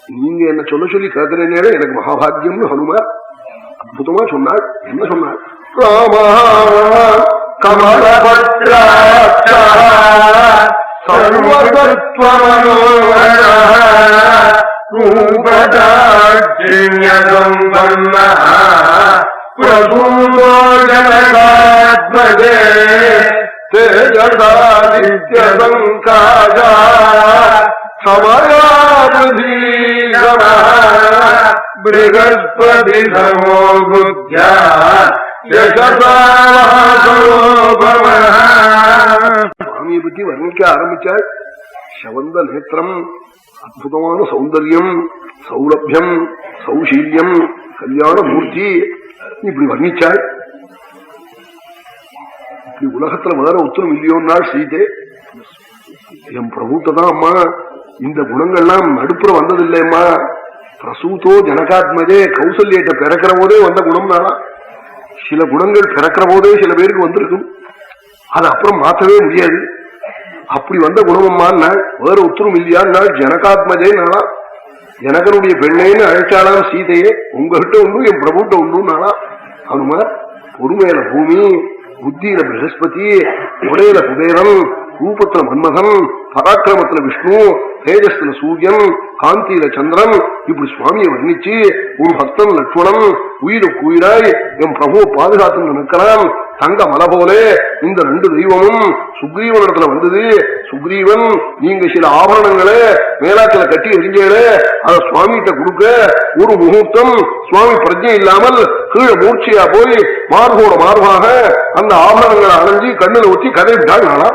நீங்க என்ன சொல்ல சொல்லி கேட்கிறேன் எனக்கு மகாபாகியம்னு ஹனுமார் அற்புதமா சொன்னாள். என்ன சொன்னாள்? ராமா கமலபத்ராட்சா பிரபூதோஜனகாத்மஜே தேஜசாதித்யசங்காஜா बृहस्पति नमो बुद्ध्या சுவாமியை பற்றி வர்ணிக்க ஆரம்பிச்சாள். சவந்த நேத்திரம், அற்புதமான சௌந்தர்யம், சௌலபியம், சௌசீல்யம், கல்யாண மூர்த்தி, இப்படி வர்ணிச்சாள். இப்படி உலகத்துல வேற ஒத்துரும் இல்லையோன்னாள் சீதே. என் பிரபுத்ததான் அம்மா இந்த குணங்கள்லாம் நடுப்புற வந்ததில்லையம்மா. பிரசூதோ ஜனகாத்மஜே, கௌசல்யத்தை பிறக்கிற போதே வந்த குணம்னாலா. சில குணங்கள் பிறக்கிற போதே சில பேருக்கு வந்திருக்கும், அது அப்புறம் மாற்றவே முடியாது. அப்படி வந்த குணமம்மான்னா வேற உத்தரம் இல்லையான்னா ஜனகாத்மஜே நாளா. ஜனகனுடைய பெண்ணேன்னு அழைச்சாலாம் சீதையே. உங்ககிட்ட உண்டு என் பிரபுட்ட உண்டு நாளா. அனுமார் பொறுமையில பூமி, புத்தியில பிரகஸ்பதி, உடையில குபேரன், ரூபத்துல மன்மதன், பராக்கிரமத்துல விஷ்ணு, தேஜஸ்ல சூரியன், காந்தியில சந்திரன், இப்படி சுவாமியை வர்ணிச்சு ஒரு பக்தன் லட்சுமணன் உயிருக்கு உயிராய் என் பிரபுவை பாதுகாத்து நிற்கிறான். தங்க மலை போலே இந்த ரெண்டு தெய்வமும் சுக்ரீவனிடத்துல வந்தது. சுக்ரீவன் நீங்க சில ஆபரணங்களை மேலாக்கில கட்டி எரிஞ்சேளே, அதை சுவாமிகிட்ட கொடுக்க ஒரு முகூர்த்தம் சுவாமி பிரஜை இல்லாமல் கீழே மூர்ச்சையா போய் மார்போட மார்பாக அந்த ஆபரணங்களை அணைஞ்சு கண்ணுல ஊற்றி கதை விட்டாள் நாளா.